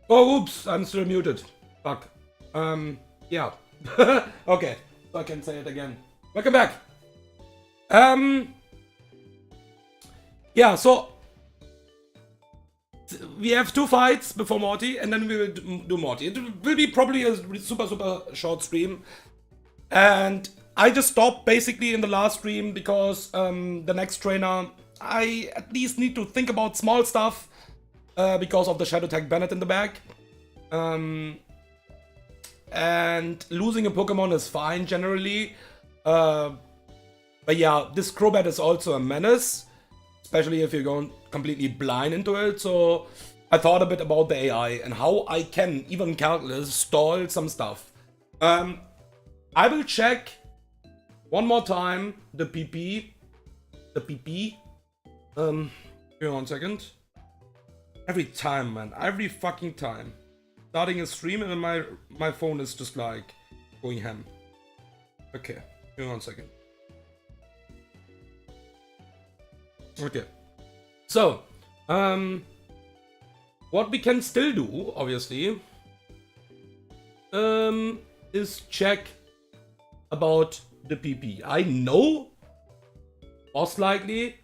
Oh, oops, I'm still muted. Fuck. Yeah. Okay, so I can say it again. Welcome back. Yeah, so we have 2 fights before Morty, and then we will do Morty. It will be probably a super short stream. And I just stopped basically in the last stream because the next trainer, I at least need to think about small stuff because of the Shadow Tag Bennett in the back. And losing a Pokemon is fine generally. But yeah, this Crobat is also a menace, especially if you're going completely blind into it. So I thought a bit about the AI and how I can, even Calcless, stall some stuff. I will check one more time the PP. The PP. Give me 1 second. Every time, man. Every fucking time. Starting a stream and then my phone is just like going ham. Okay. Give me 1 second. Okay. So, what we can still do, obviously, is check about the PP. I know, most likely,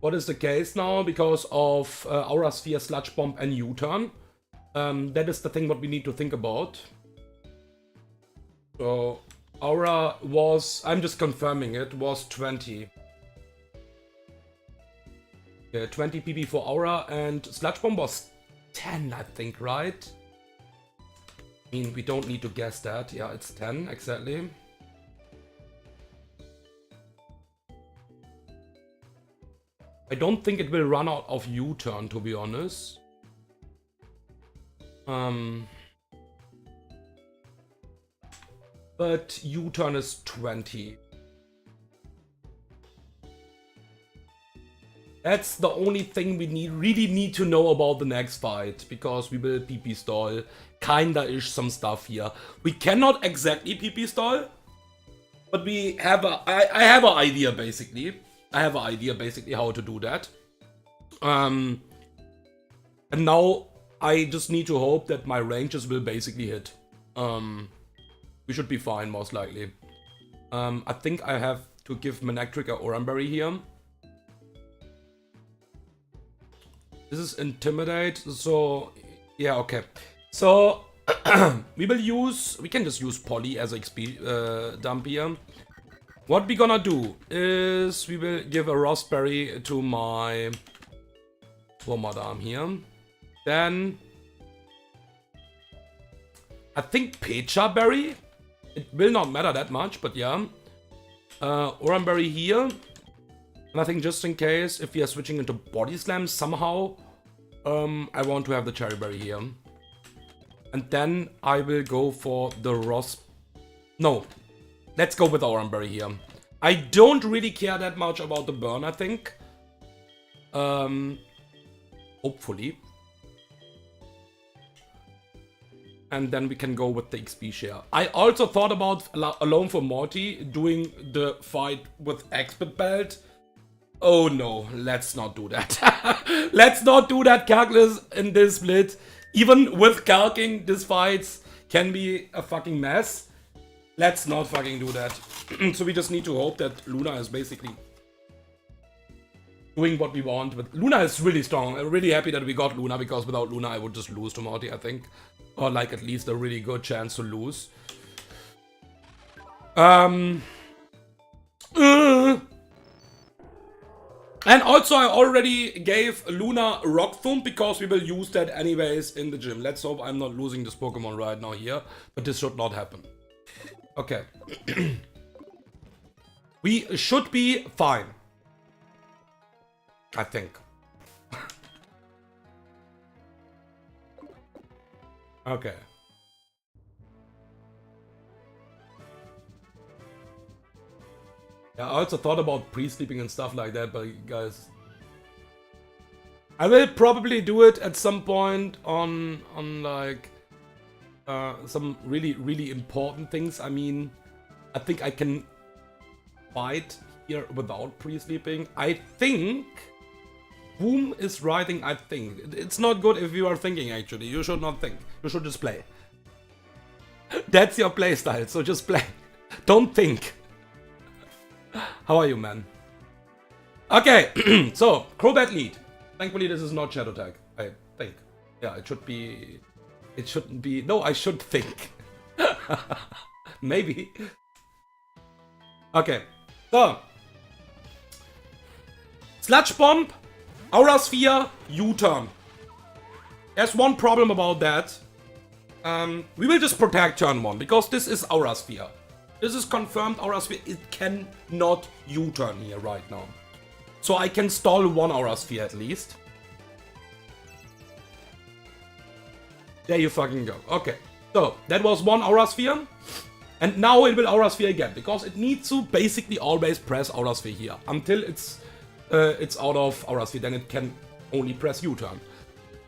what is the case now because of Aura Sphere, Sludge Bomb, and U-Turn. That is the thing what we need to think about. So, Aura was, I'm just confirming it, was 20. Yeah, 20 PP for Aura, and Sludge Bomb was 10, I think, right? I mean, we don't need to guess that. Yeah, it's 10, exactly. I don't think it will run out of U-Turn, to be honest. But U-Turn is 20. That's the only thing we really need to know about the next fight, because we will PP stall kinda-ish some stuff here. We cannot exactly PP stall, but we have I have an idea basically. I have an idea basically how to do that. And now I just need to hope that my ranges will basically hit. We should be fine most likely. I think I have to give Manectric a Oranberry here. This is Intimidate, so yeah, okay. So we can just use Poly as XP dump here. What we're gonna do is we will give a Raspberry to my Madame here. Then I think Pecha Berry. It will not matter that much, but yeah. Oranberry here. And I think just in case, if we are switching into Body Slam somehow, I want to have the Cherry Berry here. And then I will go for the No, let's go with the Oranberry here. I don't really care that much about the burn, I think. Hopefully. And then we can go with the XP share. I also thought about Alone for Morty doing the fight with Expert Belt. Oh no, let's not do that. Let's not do that, Calcless, in this split. Even with calking, this fights can be a fucking mess. Let's not fucking do that. So we just need to hope that Luna is basically doing what we want. But Luna is really strong. I'm really happy that we got Luna, because without Luna I would just lose to Morty, I think. Or like at least a really good chance to lose. And also I already gave Luna Rock Thump because we will use that anyways in the gym. Let's hope I'm not losing this Pokemon right now here. But this should not happen. Okay. We should be fine. I think. Okay. Yeah, I also thought about pre-sleeping and stuff like that, but guys, I will probably do it at some point on like some really important things. I mean, I think I can fight here without pre-sleeping. I think Whom is writing I think? It's not good if you are thinking, actually. You should not think. You should just play. That's your playstyle, so just play. Don't think. How are you, man? Okay, so, Crobat lead. Thankfully, this is not Shadow Tag, I think. Yeah, it should be... It shouldn't be... No, I should think. Maybe. Okay, so. Sludge Bomb, Aura Sphere, U-Turn. There's one problem about that. We will just protect turn 1, because this is Aura Sphere. This is confirmed Aura Sphere. It cannot U-Turn here right now. So I can stall one Aura Sphere at least. There you fucking go. Okay, so that was one Aura Sphere. And now it will Aura Sphere again, because it needs to basically always press Aura Sphere here. Until it's out of Aura Sphere, then it can only press U-Turn.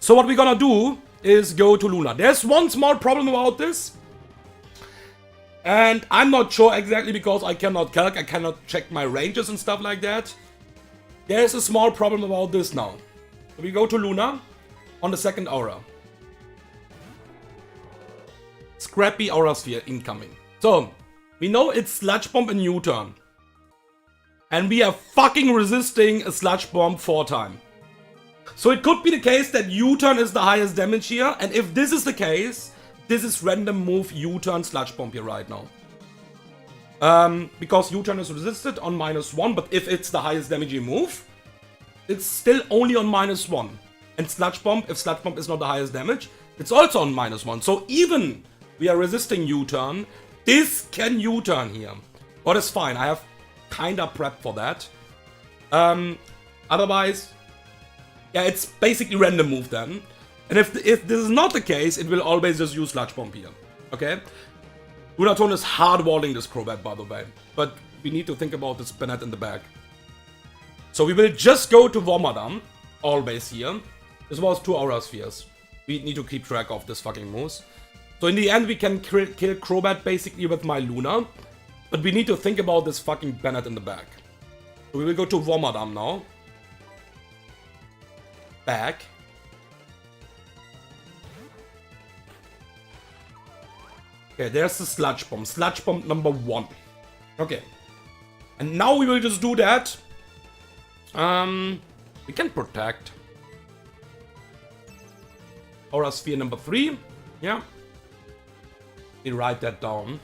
So what we're gonna do is go to Luna. There's one small problem about this. And I'm not sure exactly because I cannot calc, I cannot check my ranges and stuff like that. There's a small problem about this now. So we go to Luna on the second Aura. Scrappy Aura Sphere incoming. So, we know it's Sludge Bomb and U-Turn. And we are fucking resisting a Sludge Bomb 4 times. So it could be the case that U-Turn is the highest damage here. And if this is the case, this is random move U-Turn Sludge Bomb here right now. Because U-Turn is resisted on -1, but if it's the highest damaging move, it's still only on -1. And Sludge Bomb, if Sludge Bomb is not the highest damage, it's also on -1. So even we are resisting U-Turn, this can U-Turn here. But it's fine, I have kinda prepped for that. Otherwise, yeah, it's basically random move then. And if this is not the case, it will always just use Sludge Bomb here. Okay? Lunatone is hardwalling this Crobat, by the way. But we need to think about this Bennett in the back. So we will just go to Wormadam, always here. This was 2 Aura Spheres. We need to keep track of this fucking moves. So in the end, we can kill Crobat basically with my Luna. But we need to think about this fucking Bennett in the back. So we will go to Wormadam now. Back. Okay, there's the Sludge Bomb. Sludge Bomb number 1. Okay. And now we will just do that. We can protect. Aura Sphere number 3. Yeah. We write that down.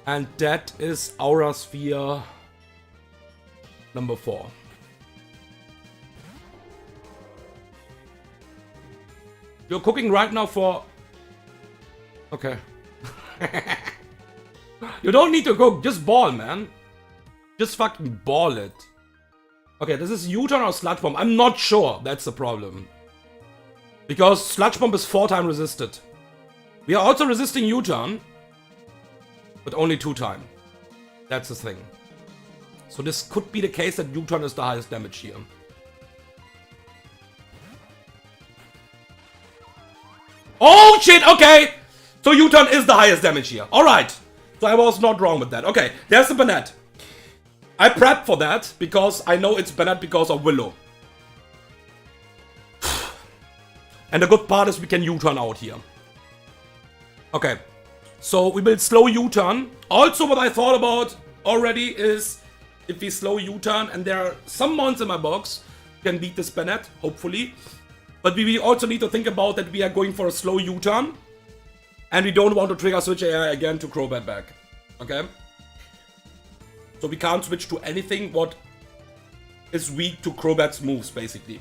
And that is Aura Sphere number 4. You're cooking right now for... Okay. You don't need to cook, just ball, man. Just fucking ball it. Okay, this is U-Turn or Sludge Bomb. I'm not sure that's the problem. Because Sludge Bomb is 4 times resisted. We are also resisting U-Turn. But only 2 times. That's the thing. So this could be the case that U-Turn is the highest damage here. Oh shit, okay! So U-Turn is the highest damage here. Alright. So I was not wrong with that. Okay, there's the Bennett. I prepped for that because I know it's Bennett because of Willow. And the good part is we can U-Turn out here. Okay. So we will slow U-Turn. Also what I thought about already is if we slow U-Turn and there are some mons in my box, we can beat this Bennett, hopefully. But we also need to think about that we are going for a slow U-Turn. And we don't want to trigger switch AI again to Crobat back. Okay? So we can't switch to anything what is weak to Crobat's moves, basically.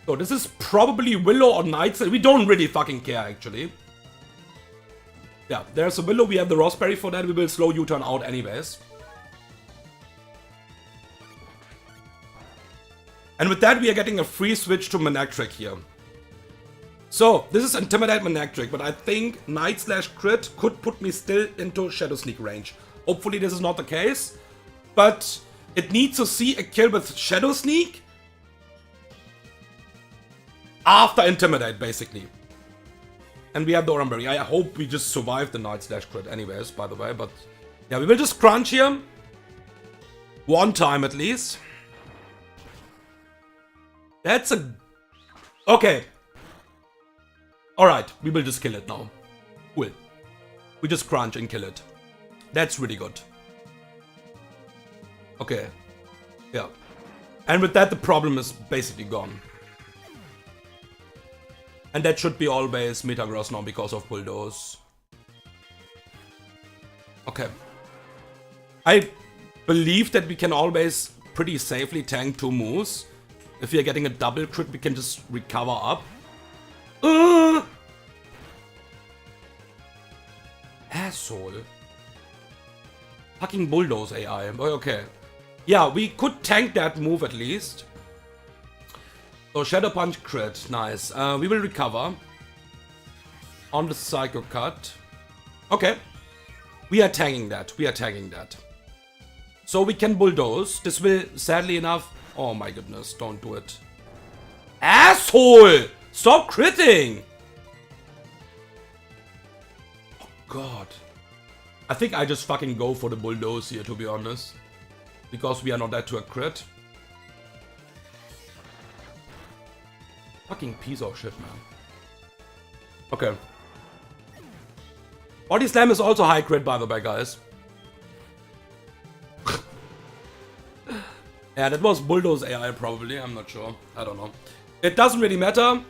So this is probably Willow or Night. We don't really fucking care, actually. Yeah, there's a Willow. We have the Raspberry for that. We will slow U-Turn out anyways. And with that, we are getting a free switch to Manectric here. So, this is Intimidate Manectric, but I think Night/Crit could put me still into Shadow Sneak range. Hopefully this is not the case, but it needs to see a kill with Shadow Sneak after Intimidate, basically. And we have the Oranberry. I hope we just survive the Night/Crit anyways, by the way, but yeah, we will just crunch here. 1 time at least. That's a... Okay. Alright, we will just kill it now. Cool. We just crunch and kill it. That's really good. Okay. Yeah. And with that, the problem is basically gone. And that should be always Metagross now because of Bulldoze. Okay. I believe that we can always pretty safely tank 2 moves. If we are getting a double crit, we can just recover up. Asshole. Fucking Bulldoze AI. Okay. Yeah, we could tank that move at least. So Shadow Punch crit. Nice. We will recover. On the Psycho Cut. Okay. We are tagging that. We are tagging that. So we can Bulldoze. This will, sadly enough... Oh my goodness, don't do it. Asshole! Stop critting! Oh god. I think I just fucking go for the Bulldoze here, to be honest. Because we are not that to a crit. Fucking piece of shit, man. Okay. Body Slam is also high crit, by the way, guys. Yeah, that was Bulldoze AI probably, I'm not sure. I don't know. It doesn't really matter.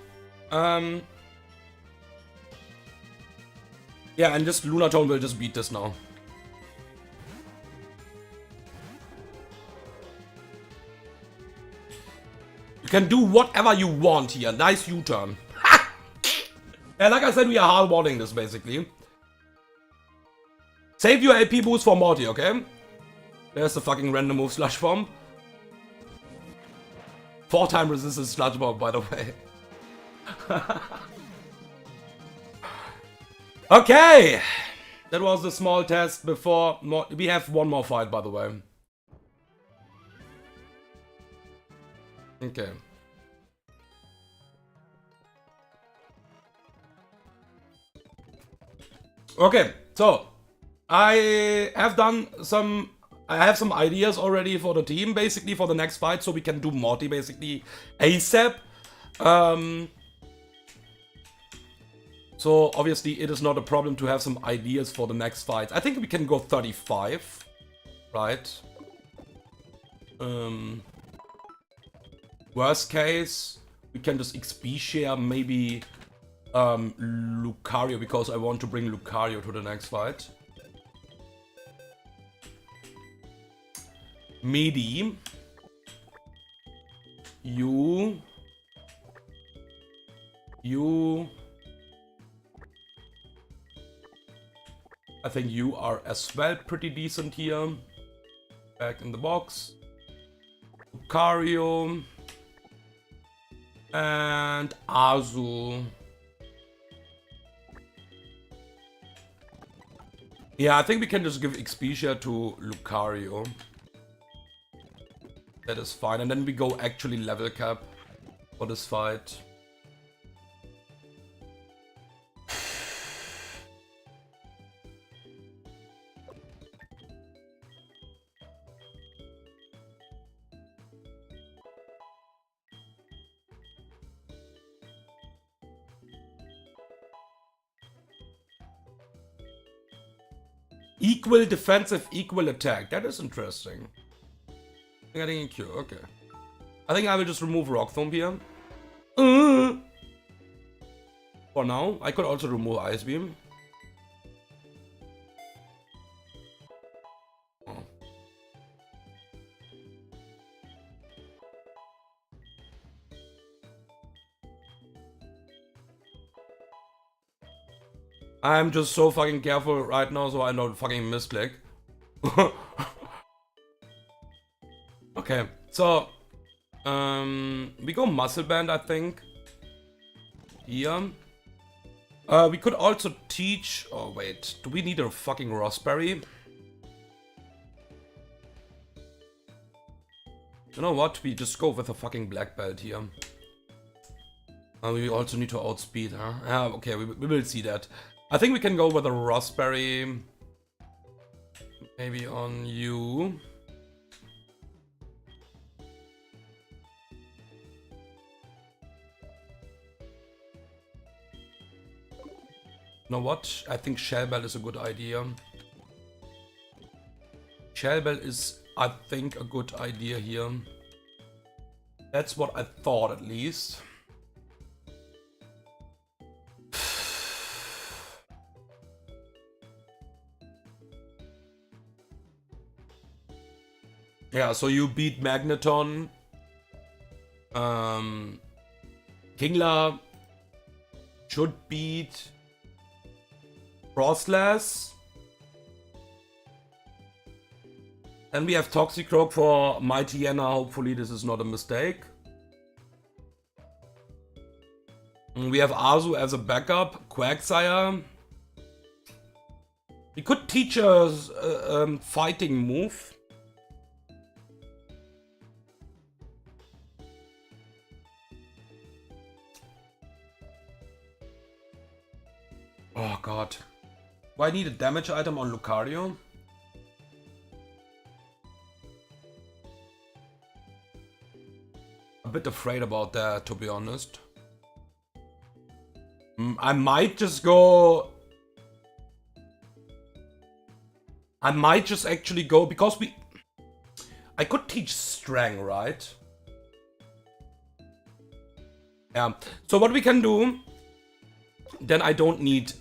Yeah, and just Lunatone will just beat this now. You can do whatever you want here. Nice U-turn. Yeah, like I said, we are hardboarding this basically. Save your AP boost for Morty, okay? There's the fucking random move Slush Bomb. 4-time resistance Sludge Bomb, by the way. Okay! That was the small test before... We have one more fight, by the way. Okay. Okay, so... I have some ideas already for the team, basically, for the next fight, so we can do Morty, basically, ASAP. So, obviously, it is not a problem to have some ideas for the next fight. I think we can go 35, right? Worst case, we can just XP share, maybe, Lucario, because I want to bring Lucario to the next fight. Medi, you, I think you are as well pretty decent here. Back in the box. Lucario and Azu. Yeah, I think we can just give XP share to Lucario. That is fine, and then we go actually level cap for this fight. Equal defensive, equal attack. That is interesting. Getting a Q, okay. I think I will just remove Rock Thump here. For now, I could also remove Ice Beam. Oh. I'm just so fucking careful right now, so I don't fucking misclick. Okay, so we go Muscle Band, I think. Here. We could also teach. Oh wait, do we need a fucking Raspberry? You know what? We just go with a fucking Black Belt here. We also need to outspeed, huh? Ah, okay, we will see that. I think we can go with a Raspberry. Maybe on you. know what? I think Shell Bell is a good idea. Shell Bell is, I think, a good idea here. That's what I thought, at least. Yeah, so you beat Magneton. Kingler should beat Frostlass. Then we have Toxicroak for Mightyena. Hopefully this is not a mistake. And we have Azu as a backup. Quagsire. We could teach a fighting move. Oh god. Do I need a damage item on Lucario? A bit afraid about that, to be honest. I might just go... I might just actually go, because I could teach Strang, right? Yeah, so what we can do... Then I don't need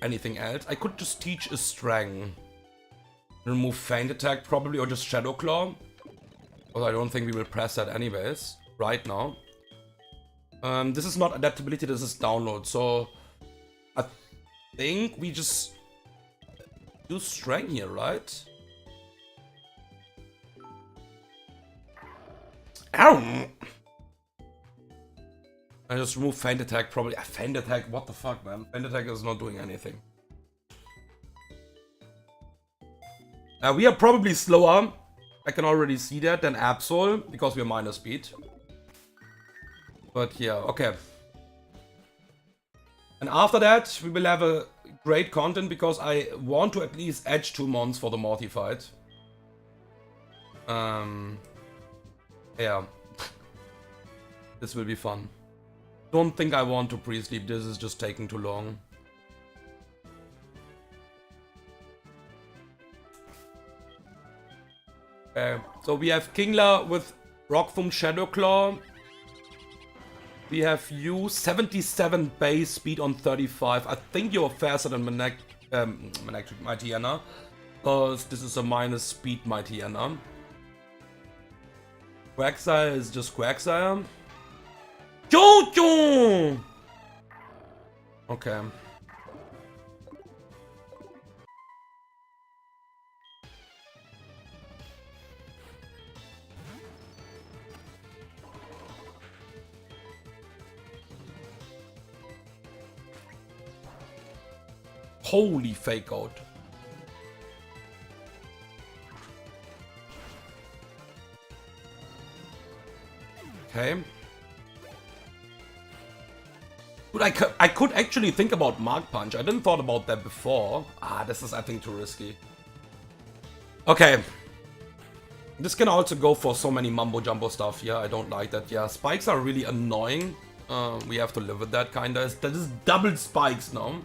anything else. I could just teach a Strang. Remove Feint Attack probably, or just Shadow Claw. Although I don't think we will press that anyways, right now. This is not adaptability, this is download. So I think we just do Strang here, right? Ow! I just remove Feint Attack probably. Feint Attack, what the fuck, man? Feint Attack is not doing anything. We are probably slower. I can already see that than Absol because we are minus speed. But yeah, okay. And after that, we will have a great content because I want to at least edge 2 mons for the Morty fight. Yeah. This will be fun. Don't think I want to pre-sleep, this is just taking too long. Okay, so we have Kingler with Rockthumb Shadow Claw. We have you 77 base speed on 35. I think you're faster than Mightyena, because this is a minus speed Mightyena. Quagsire is just Quagsire. Jojo! Okay. Holy fake out. Okay. Dude, I could actually think about Mark Punch. I didn't thought about that before. This is, I think, too risky. Okay. This can also go for so many mumbo-jumbo stuff. Yeah, I don't like that. Yeah, spikes are really annoying. We have to live with that, kinda. That is double spikes now.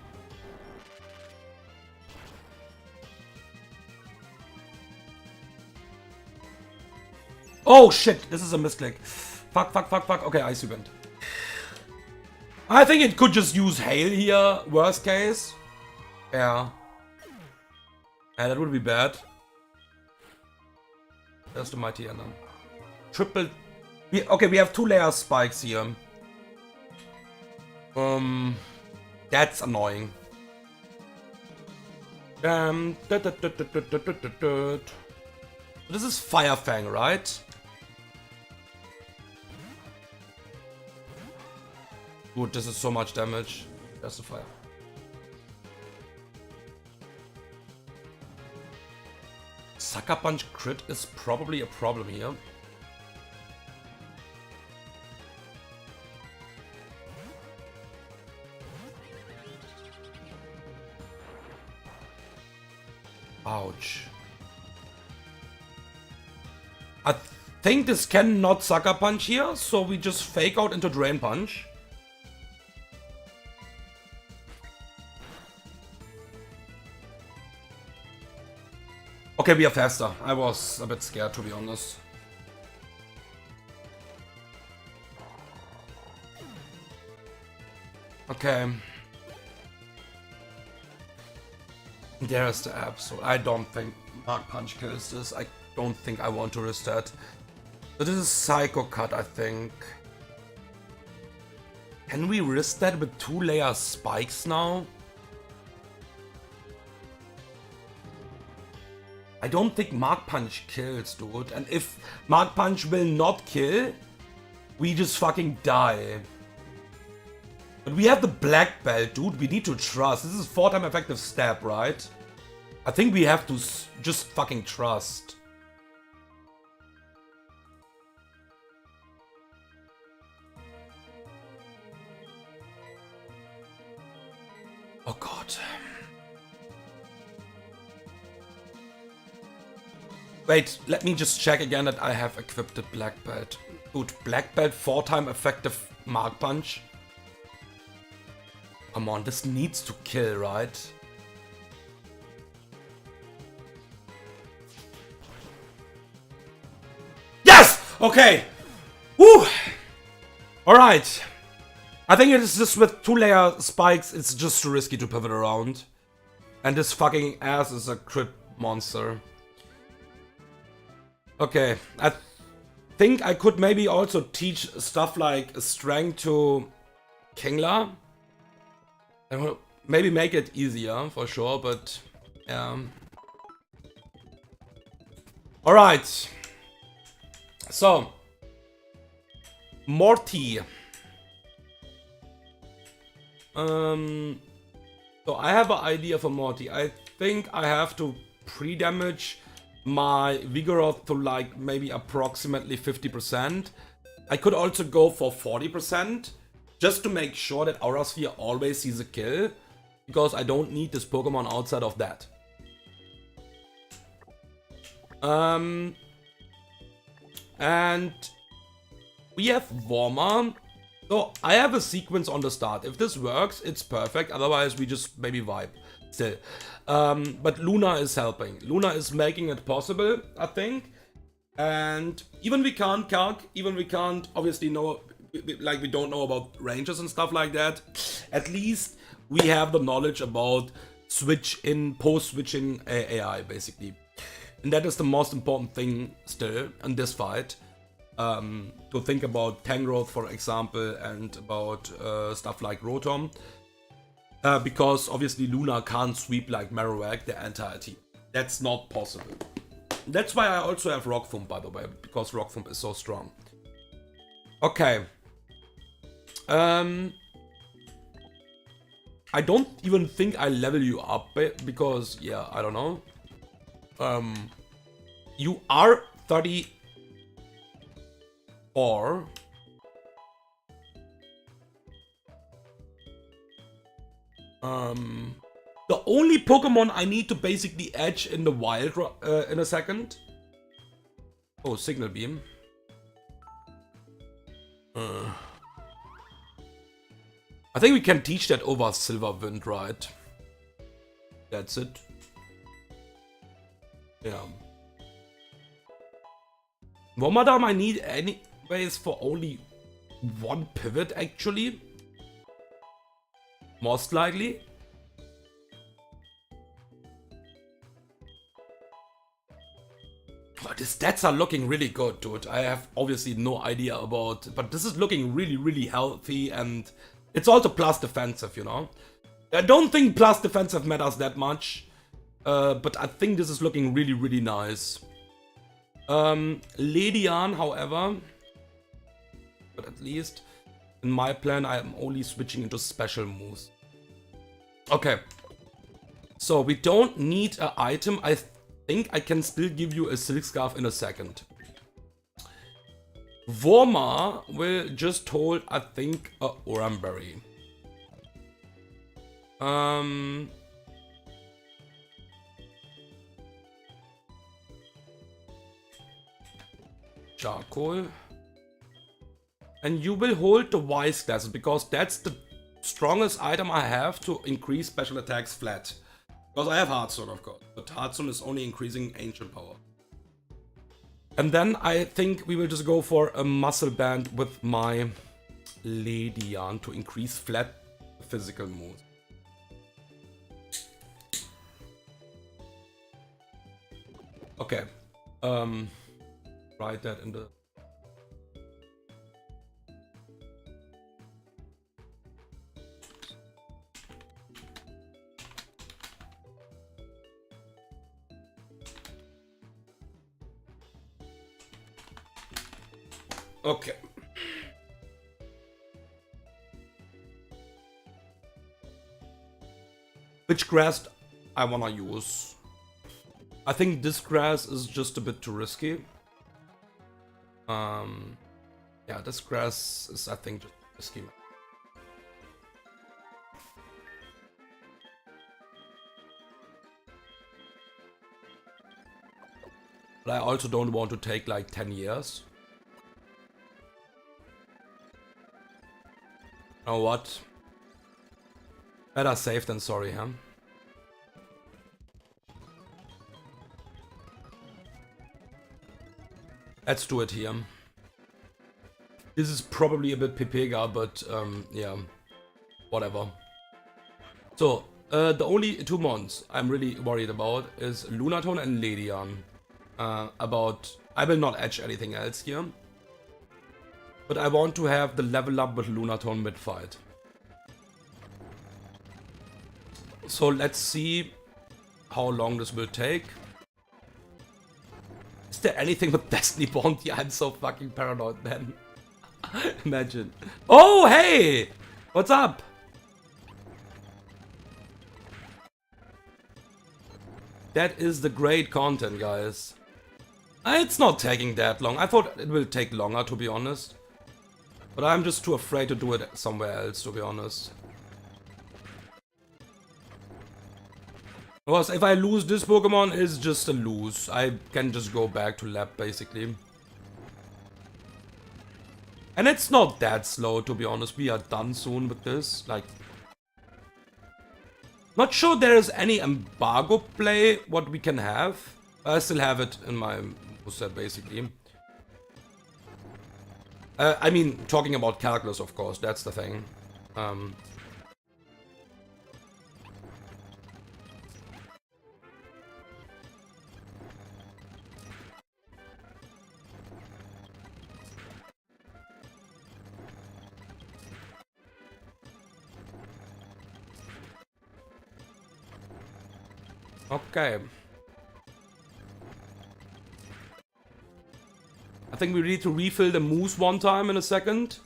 Oh shit, this is a misclick. Fuck. Okay, Ice Event. I think it could just use Hail here, worst case. Yeah. Yeah, that would be bad. There's the Mightyena. Triple... Okay, we have 2 layer spikes here. That's annoying. This is Fire Fang, right? Dude, this is so much damage. That's the fire. Sucker Punch crit is probably a problem here. Ouch. I think this cannot Sucker Punch here, so we just fake out into Drain Punch. Okay, we are faster. I was a bit scared, to be honest. Okay. There's the absolute. I don't think Mark Punch kills this. I don't think I want to risk that. So this is Psycho Cut, I think. Can we risk that with 2-layer spikes now? I don't think Mark Punch kills, dude. And if Mark Punch will not kill, we just fucking die. But we have the black belt, dude. We need to trust. This is 4-time effective stab, right? I think we have to just fucking trust. Oh god. Wait, let me just check again that I have equipped the black belt. Dude, black belt 4-time effective Mark Punch. Come on, this needs to kill, right? Yes! Okay! Woo! Alright. I think it is just with 2-layer spikes, it's just too risky to pivot around. And this fucking ass is a crit monster. Okay, I think I could maybe also teach stuff like Strength to Kingler. And maybe make it easier, for sure, but yeah. Alright. So. Morty. So I have an idea for Morty. I think I have to pre-damage my Vigoroth to like maybe approximately 50%. I could also go for 40%. Just to make sure that Aura Sphere always sees a kill, because I don't need this Pokemon outside of that. And we have Warmer. So I have a sequence on the start. If this works, it's perfect. Otherwise, we just maybe vibe still. But Luna is helping. Luna is making it possible, I think. And even we can't Calc, even we can't obviously know. Like, we don't know about ranges and stuff like that. At least we have the knowledge about post-switching AI, basically. And that is the most important thing still in this fight. To think about Tangrowth, for example, and about stuff like Rotom. Because obviously Luna can't sweep like Marowak the entire team. That's not possible. That's why I also have Rock Thump, by the way, because Rock Thump is so strong. Okay. I don't even think I level you up, because, yeah, I don't know. You are 34. The only Pokemon I need to basically edge in the wild in a second. Oh, Signal Beam. I think we can teach that over Silver Wind, right? That's it. Yeah. Womadam I need anyways for only one pivot, actually. Most likely. But the stats are looking really good, dude. I have obviously no idea about, but this is looking really, really healthy, and it's also plus defensive, you know. I don't think plus defensive matters that much, but I think this is looking really, really nice. Ledian, however, but at least in my plan, I am only switching into special moves. Okay, so we don't need an item. I think I can still give you a Silk Scarf in a second. Vorma will just hold, I think, a Oramberry. Charcoal. And you will hold the Wise Glasses, because that's the strongest item I have to increase special attacks flat. Because I have Hearthstone, of course, but Hearthstone is only increasing ancient power. And then I think we will just go for a muscle band with my Ledian to increase flat physical moves. Okay. Write that in the... Okay. Which grass I wanna use? I think this grass is just a bit too risky. Yeah, this grass is, I think, just risky. But I also don't want to take like 10 years. You know what? Better safe than sorry, huh? Let's do it here. This is probably a bit Pkhax, but yeah, whatever. So, the only two mons I'm really worried about is Lunatone and Ledian. I will not edge anything else here. But I want to have the level up with Lunatone mid-fight. So let's see how long this will take. Is there anything with Destiny Bounty? I'm so fucking paranoid, man. Imagine. Oh, hey! What's up? That is the great content, guys. It's not taking that long. I thought it will take longer, to be honest. But I'm just too afraid to do it somewhere else, to be honest. Because if I lose this Pokemon, it's just a lose. I can just go back to lab, basically. And it's not that slow, to be honest. We are done soon with this. Like, not sure there is any embargo play what we can have. I still have it in my set, basically. I mean, talking about Calcless, of course, that's the thing. Okay. I think we need to refill the moose one time in a second.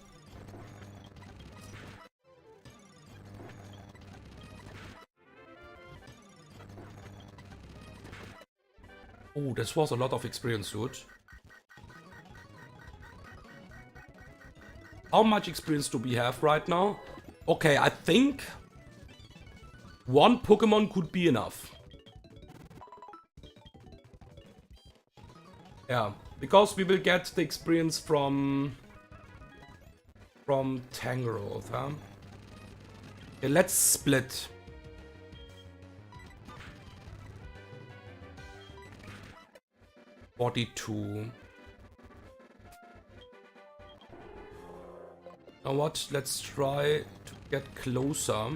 Oh, this was a lot of experience, dude. How much experience do we have right now? Okay, I think one Pokemon could be enough. Yeah, because we will get the experience from Tangrowth, huh? Okay, let's split. $42. Now what? Let's try to get closer.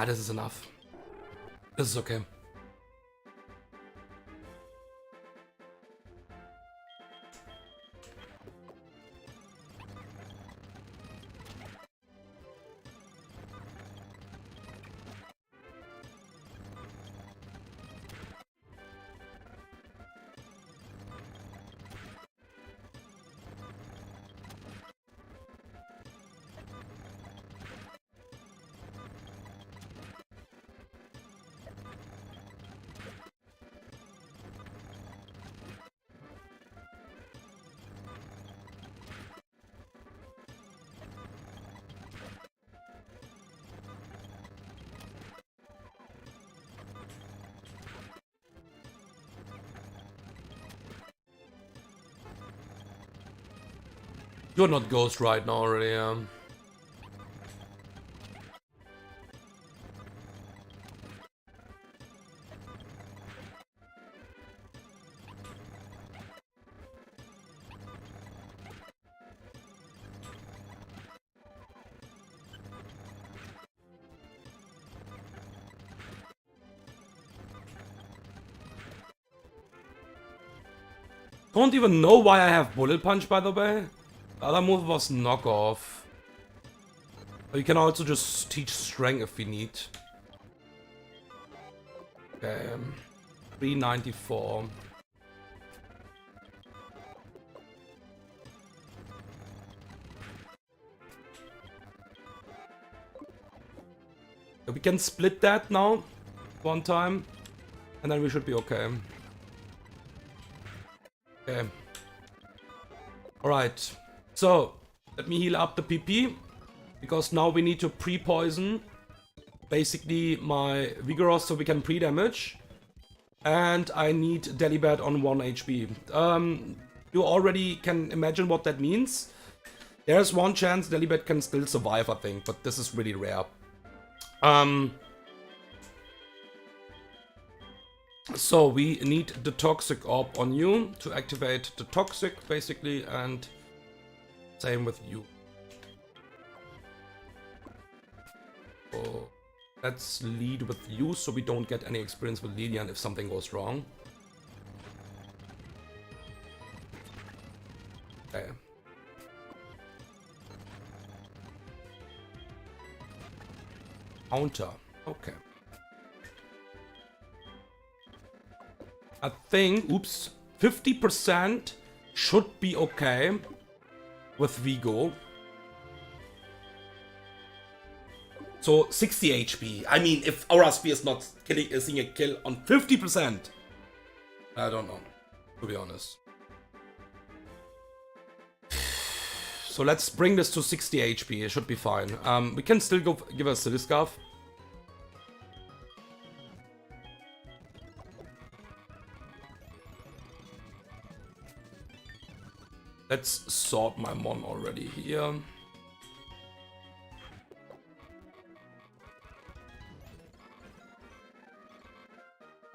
This is enough. This is okay. You're not Ghost right now already, Don't even know why I have Bullet Punch, by the way. The other move was Knockoff. But you can also just teach Strength if we need. Okay. 394. We can split that now. One time. And then we should be okay. Okay. Alright. So, let me heal up the PP. Because now we need to pre-poison basically my Vigorous so we can pre-damage. And I need Delibird on 1 HP. You already can imagine what that means. There's one chance Delibird can still survive, I think. But this is really rare. So we need the Toxic Orb on you to activate the Toxic, basically, and same with you. So let's lead with you so we don't get any experience with Lilian if something goes wrong. Okay. Counter. Okay. I think, oops, 50% should be okay with Vigo. So 60 HP. I mean, if Aura Sphere is not killing a single kill on 50%, I don't know, to be honest. So let's bring this to 60 HP. It should be fine. We can still go give us Silly Scarf. Let's sort my Mon already here.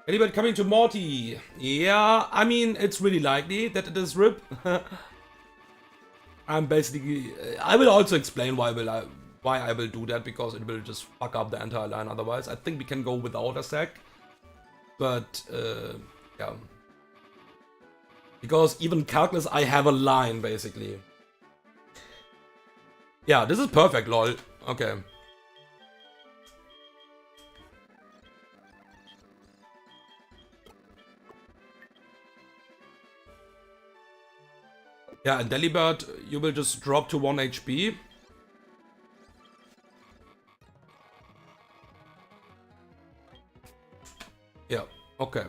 Anybody coming to Morty? Yeah, I mean, it's really likely that it is Rip. I'm basically... I will also explain why I will do that, because it will just fuck up the entire line otherwise. I think we can go without a sack. But, yeah. Because even Calcless, I have a line, basically. Yeah, this is perfect, lol. Okay. Yeah, and Delibird, you will just drop to 1 HP. Yeah, okay.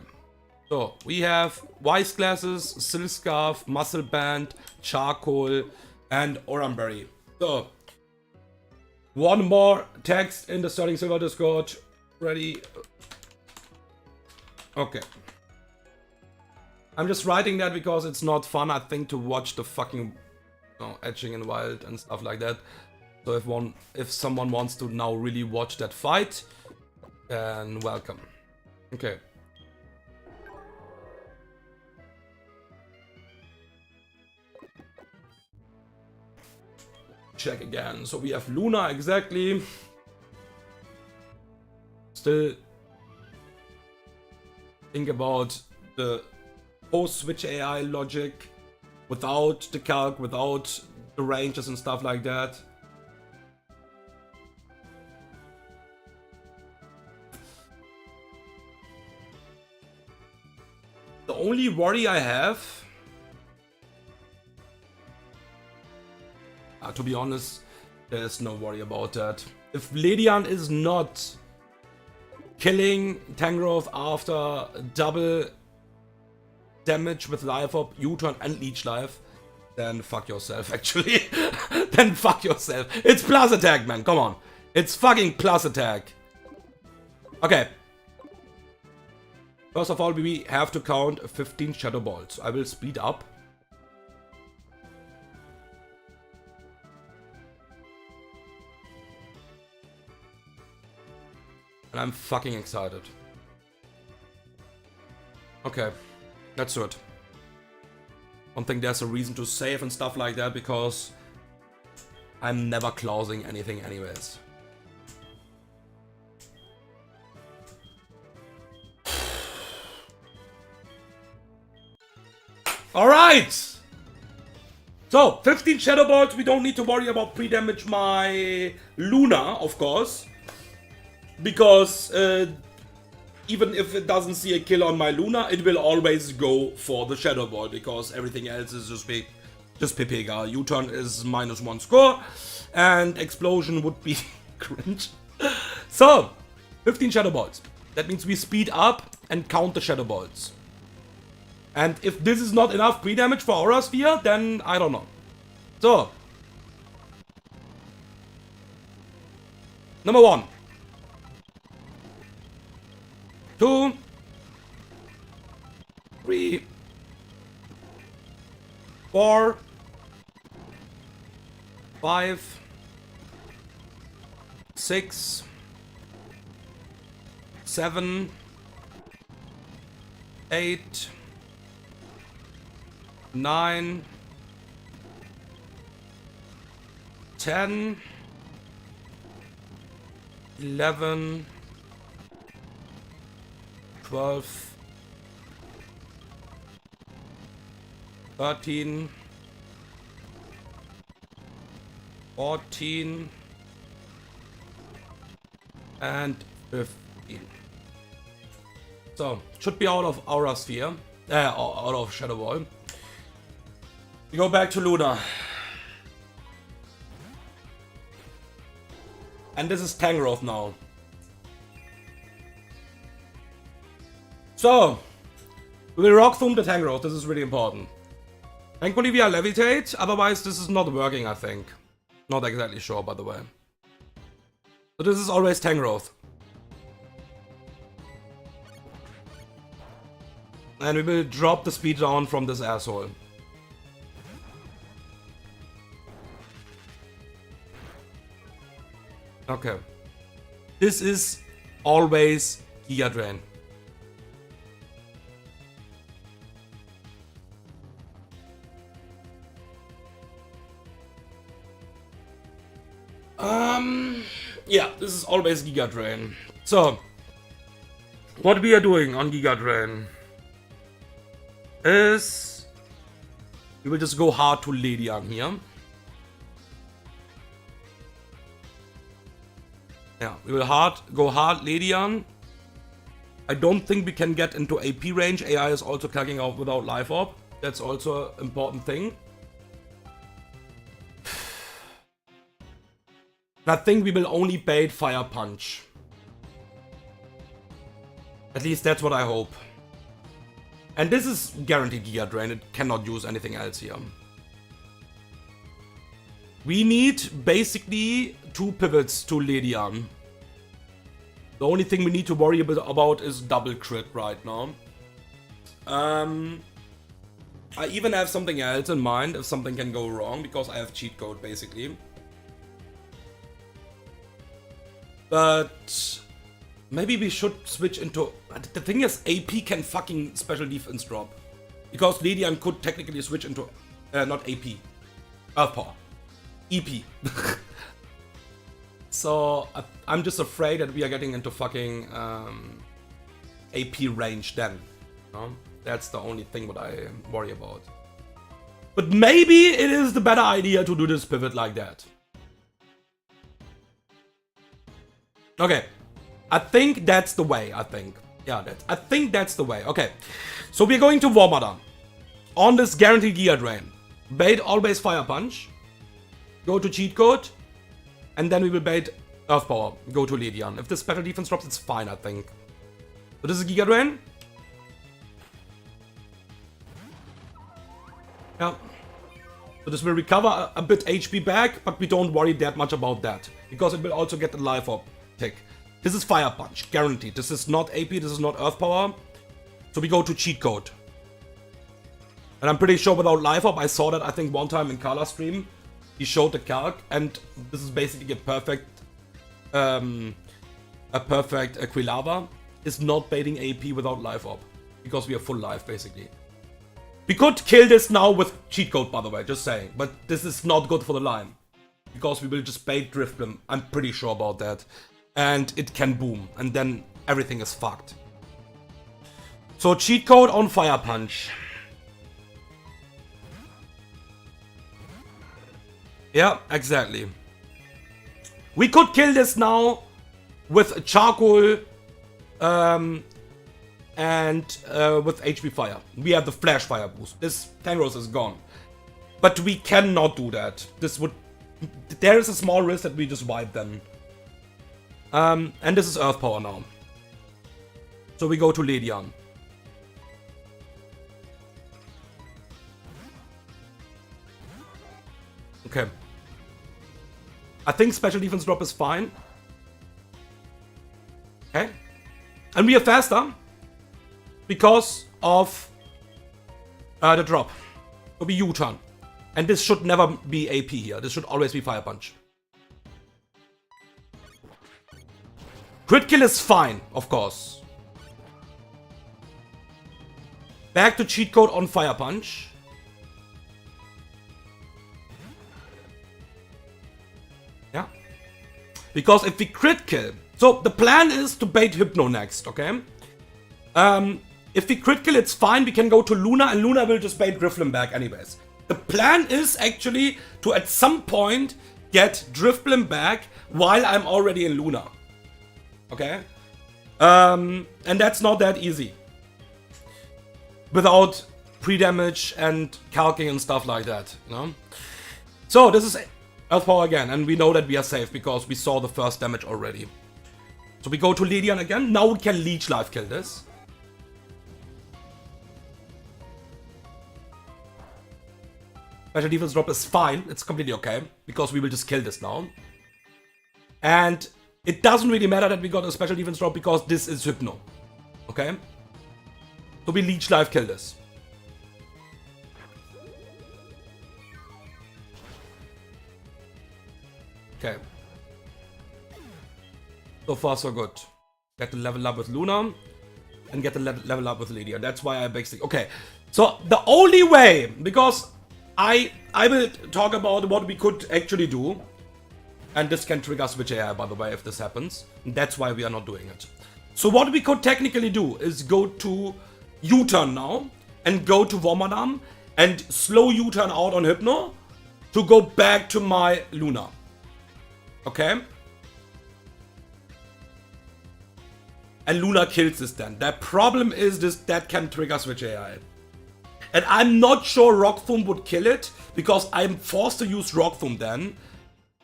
So, we have Wise Glasses, Silk Scarf, Muscle Band, Charcoal, and Oranberry. So, one more text in the Sterling Silver Discord. Ready? Okay. I'm just writing that because it's not fun, I think, to watch the fucking, Etching in Wild and stuff like that. So if someone wants to now really watch that fight, then welcome. Okay. Check again. So we have Luna, exactly. Still think about the post-switch AI logic without the calc, without the ranges and stuff like that. The only worry I have, to be honest, there's no worry about that. If Ledian is not killing Tangrowth after double damage with Life Orb, U-turn and Leech Life, then fuck yourself, actually. Then fuck yourself. It's plus attack, man, come on. It's fucking plus attack. Okay. First of all, we have to count 15 Shadow Balls. I will speed up. And I'm fucking excited. Okay, let's do it. Don't think there's a reason to save and stuff like that because I'm never closing anything anyways. Alright! So, 15 Shadow Balls, we don't need to worry about pre-damage my Luna, of course. Because even if it doesn't see a kill on my Luna, it will always go for the Shadow Ball, because everything else is just Pkhax. U-turn is -1 score, and Explosion would be cringe. So, 15 Shadow Balls. That means we speed up and count the Shadow Balls. And if this is not enough pre-damage for Aura Sphere, then I don't know. So. Number 1. 2. 3. 4. 5. 6. 7. 8. 9, 10, 11, 12, 13, 14, and 15. So, should be out of Aura Sphere, out of Shadow Ball. We go back to Luna. And this is Tangrowth now. So, we will Rock Tomb the Tangrowth. This is really important. Thankfully we are Levitate, otherwise this is not working, I think. Not exactly sure, by the way. So this is always Tangrowth. And we will drop the speed down from this asshole. Okay. This is always Giga Drain. Yeah, this is always Giga Drain. So, what we are doing on Giga Drain is we will just go hard to Ledian here. Yeah, we will go hard Ledian. I don't think we can get into AP range. AI is also calcing out without Life Orb. That's also an important thing. I think we will only bait Fire Punch. At least that's what I hope. And this is guaranteed Giga Drain. It cannot use anything else here. We need basically 2 pivots to Ledian. The only thing we need to worry about is double crit right now. I even have something else in mind if something can go wrong, because I have cheat code basically. But maybe we should switch into... The thing is, AP can fucking special defense drop. Because Ledian could technically switch into... not AP. Earth Power. EP. So, I'm just afraid that we are getting into fucking AP range then. You know? That's the only thing what I worry about. But maybe it is the better idea to do this pivot like that. Okay. I think that's the way, I think. Yeah, I think that's the way. Okay. So we're going to Warmother. On this guaranteed Giga Drain. Bait always Fire Punch. Go to cheat code. And then we will bait Earth Power. Go to Ledian. If the special defense drops, it's fine, I think. So this is Giga Drain. Yeah. So this will recover a bit HP back, but we don't worry that much about that. Because it will also get the Life Orb tick. This is Fire Punch, guaranteed. This is not AP, this is not Earth Power. So we go to cheat code. And I'm pretty sure without Life Orb, I saw that I think one time in Carla stream. He showed the Calc, and this is basically a perfect a perfect Quilava is not baiting AP without life up. Because we are full life, basically. We could kill this now with cheat code, by the way, just saying. But this is not good for the line. Because we will just bait Drifblim. I'm pretty sure about that. And it can boom. And then everything is fucked. So cheat code on Fire Punch. Yeah, exactly. We could kill this now with Charcoal and with HP Fire. We have the Flash Fire boost. This Tangrowth is gone. But we cannot do that. This would... There is a small risk that we just wipe them. And this is Earth Power now. So we go to Ledian. Okay. I think special defense drop is fine. Okay. And we are faster. Because of the drop. So we U-turn. And this should never be AP here. This should always be Fire Punch. Crit kill is fine, of course. Back to cheat code on Fire Punch. Yeah. Because if we crit kill... So, the plan is to bait Hypno next, okay? If we crit kill, it's fine. We can go to Luna, and Luna will just bait Drifblim back anyways. The plan is actually to, at some point, get Drifblim back while I'm already in Luna. Okay? And that's not that easy. Without pre-damage and calcing and stuff like that, you know? So, this is Earth Power again, and we know that we are safe because we saw the first damage already. So we go to Ledian again. Now we can Leech Life kill this. Special defense drop is fine. It's completely okay. Because we will just kill this now. And it doesn't really matter that we got a special defense drop because this is Hypno. Okay? So we Leech Life kill this. Okay. So far so good. Get to level up with Luna. And get to level up with Lydia. That's why I basically... Okay. So the only way... Because I will talk about what we could actually do. And this can trigger Switch AI, by the way, if this happens. And that's why we are not doing it. So what we could technically do is go to U-turn now. And go to Wormadam. And slow U-turn out on Hypno. To go back to my Luna. Okay? And Luna kills this then. The problem is this that can trigger Switch AI. And I'm not sure Rock Foam would kill it. Because I'm forced to use Rock Foam then.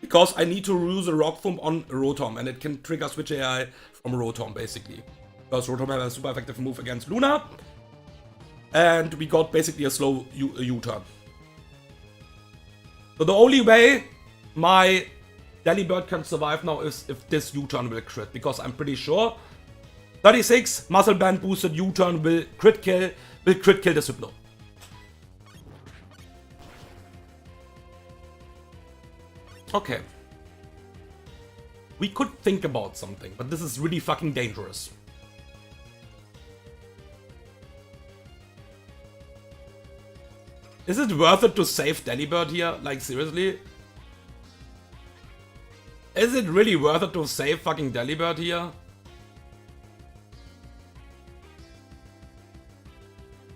Because I need to use a Rock Foam on Rotom. And it can trigger Switch AI from Rotom basically. Because Rotom has a super effective move against Luna. And we got basically a slow U-turn. So the only way my Delibird can survive now is if this U-turn will crit. Because I'm pretty sure 36 Muscle Band boosted U-turn will crit kill this Hypno. Okay. We could think about something, but this is really fucking dangerous. Is it worth it to save Delibird here? Like, seriously? Is it really worth it to save fucking Delibird here?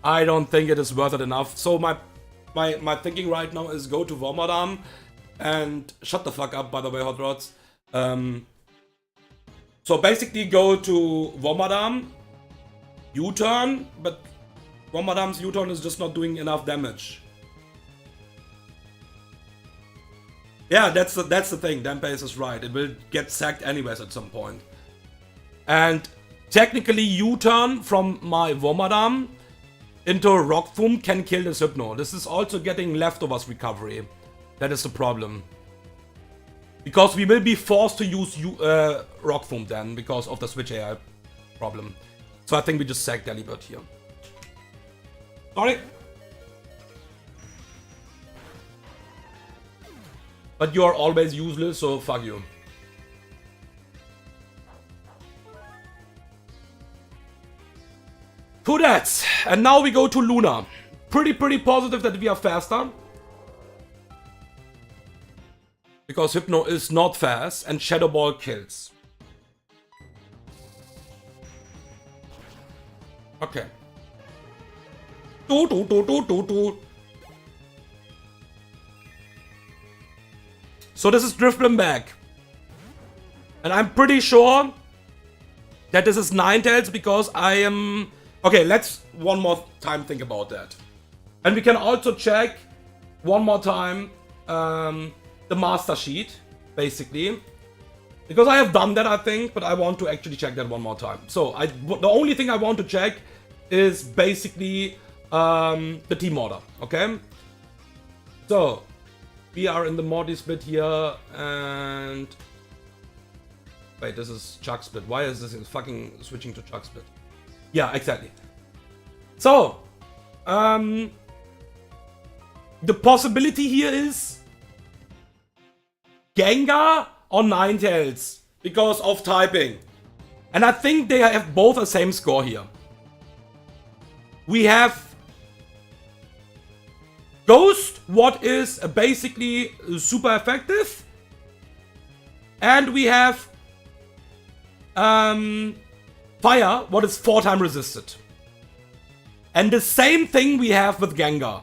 I don't think it is worth it enough. So my thinking right now is go to Wormadam and shut the fuck up, by the way, Hot Rods. So basically go to Wormadam, U-turn, but Wormadam's U-turn is just not doing enough damage. Yeah, that's the thing. Dampbase is right. It will get sacked anyways at some point. And technically U-turn from my Wormadam into Rock Foam can kill this Hypno. This is also getting leftovers recovery. That is the problem. Because we will be forced to use Rock Foam then, because of the Switch AI problem. So I think we just sack Delibird here. Sorry. But you are always useless, so fuck you. Cool that. And now we go to Luna. Pretty positive that we are faster. Because Hypno is not fast and Shadow Ball kills. Okay. So this is Drifblim back. And I'm pretty sure that this is Ninetales because I am... Okay, let's one more time think about that. And we can also check one more time the master sheet, basically. Because I have done that, I think, but I want to actually check that one more time. So the only thing I want to check is basically the team order, okay? So, we are in the Morty split here, and... Wait, this is Chuck split. Why is this fucking switching to Chuck split? Yeah, exactly. So, the possibility here is Gengar or Ninetales because of typing. And I think they have both the same score here. We have Ghost, what is basically super effective. And we have Fire, what is 4-time resisted. And the same thing we have with Gengar.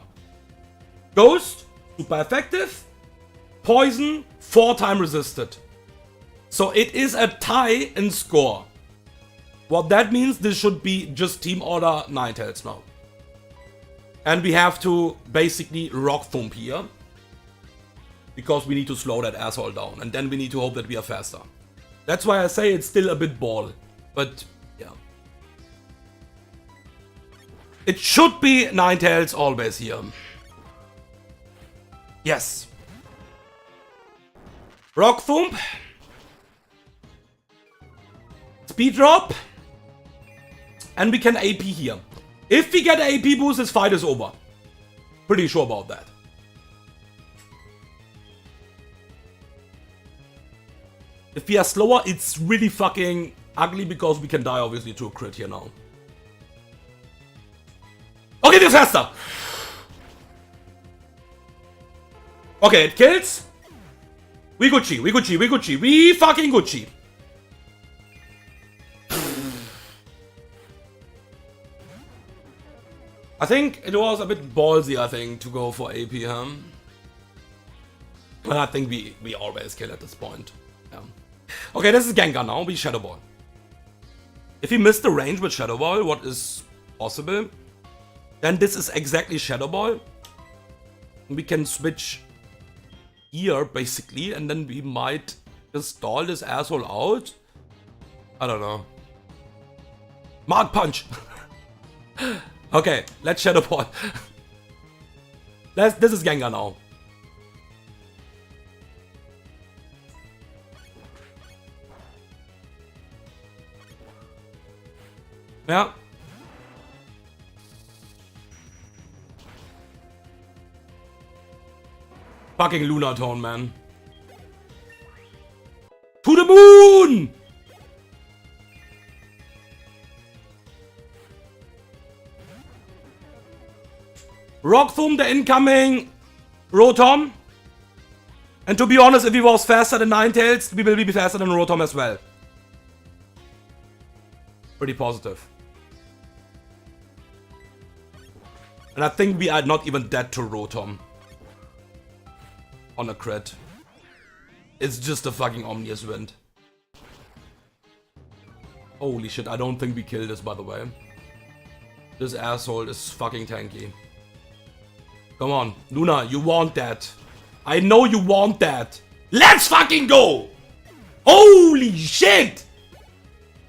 Ghost, super effective. Poison, 4-time resisted. So it is a tie in score. What that means, this should be just team order Ninetales now. And we have to basically Rock Thump here. Because we need to slow that asshole down. And then we need to hope that we are faster. That's why I say it's still a bit ball. But, yeah. It should be Ninetales always here. Yes. Rock Thump. Speed drop. And we can AP here. If we get an AP boost, this fight is over. Pretty sure about that. If we are slower, it's really fucking ugly because we can die obviously to a crit here now. Okay, we're faster. Okay, it kills. We Gucci, we Gucci, we Gucci, we fucking Gucci. I think it was a bit ballsy, I think, to go for AP, huh? But I think we always kill at this point. Yeah. Okay, this is Gengar now, we Shadow Ball. If we miss the range with Shadow Ball, what is possible, then this is exactly Shadow Ball. We can switch here, basically, and then we might just stall this asshole out. I don't know. Mark Punch! Okay, let's Shadow Ball. This is Gengar now. Yeah. Fucking Lunatone, man. To the moon! Rock Thump, the incoming Rotom. And to be honest, if he was faster than Ninetales, we will be faster than Rotom as well. Pretty positive. And I think we are not even dead to Rotom. On a crit. It's just a fucking Omnius Wind. Holy shit, I don't think we kill this, by the way. This asshole is fucking tanky. Come on, Luna, you want that. I know you want that. Let's fucking go! Holy shit!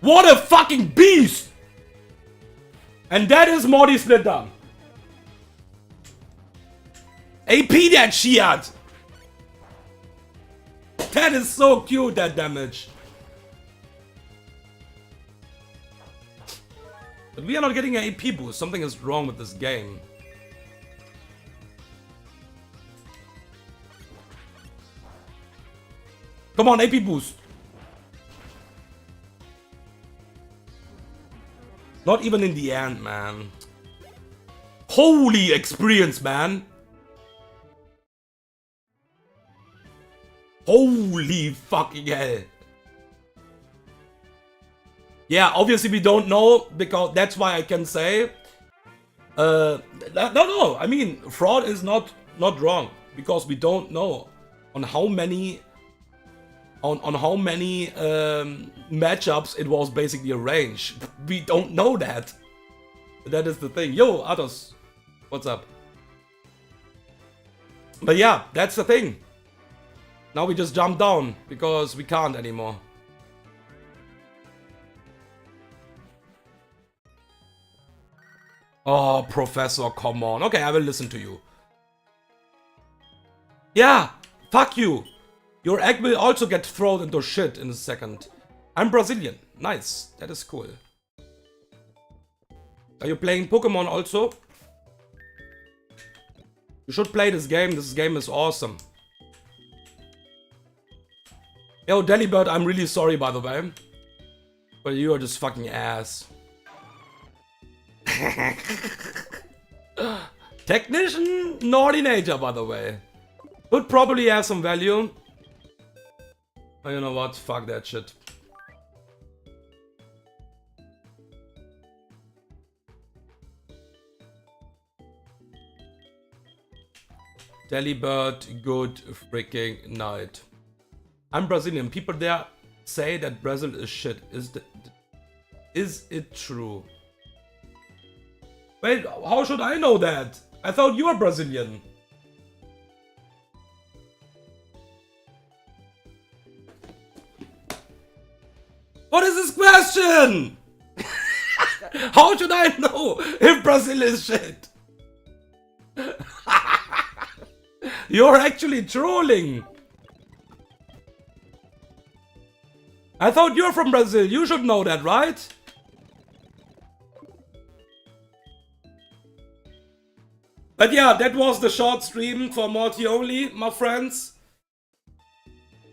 What a fucking beast! And that is Morty Splitter. AP that shit! That is so cute, that damage. But we are not getting an AP boost. Something is wrong with this game. Come on, AP boost. Not even in the end, man. Holy experience, man. Holy fucking hell. Yeah, obviously we don't know, because that's why I can say... no, I mean, fraud is not wrong, because we don't know on how many... On how many matchups it was basically arranged. We don't know that. That is the thing. Yo, Atos. What's up? But yeah, that's the thing. Now we just jump down, because we can't anymore. Oh, Professor, come on. Okay, I will listen to you. Yeah, fuck you. Your egg will also get thrown into shit in a second. I'm Brazilian. Nice. That is cool. Are you playing Pokemon also? You should play this game. This game is awesome. Yo, Delibird, I'm really sorry, by the way. But you are just fucking ass. Technician, naughty nature, by the way. Would probably have some value. Oh, you know what? Fuck that shit. Delibird, good freaking night. I'm Brazilian. People there say that Brazil is shit. Is it true? Wait, how should I know that? I thought you were Brazilian. What is this question? How should I know if Brazil is shit? You're actually trolling. I thought you're from Brazil. You should know that, right? But yeah, that was the short stream for Morty only, my friends.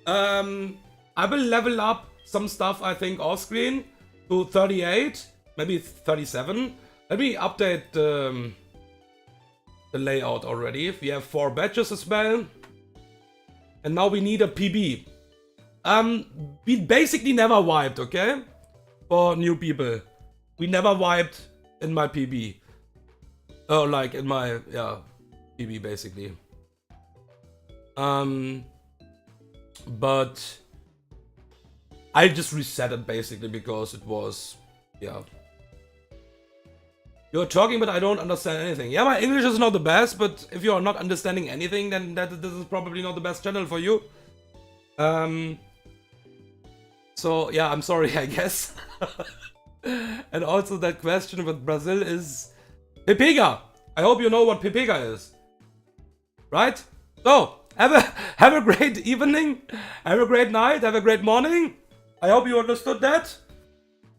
I will level up some stuff, I think, off screen to 38, maybe 37. Let me update the layout already. We have 4 badges as well. And now we need a PB. We basically never wiped, okay? For new people. We never wiped in my PB. Oh, like in my, yeah, PB basically. But I just reset it basically because it was, yeah. You're talking, but I don't understand anything. Yeah, my English is not the best, but if you are not understanding anything, then this is probably not the best channel for you. So yeah, I'm sorry, I guess. And also that question with Brazil is Pkhax. I hope you know what Pkhax is, right? So have a great evening, have a great night, have a great morning. I hope you understood that,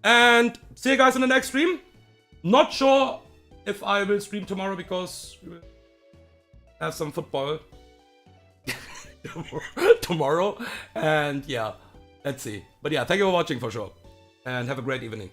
and see you guys in the next stream. Not sure if I will stream tomorrow because we will have some football tomorrow, and yeah, let's see. But yeah, thank you for watching for sure, and have a great evening.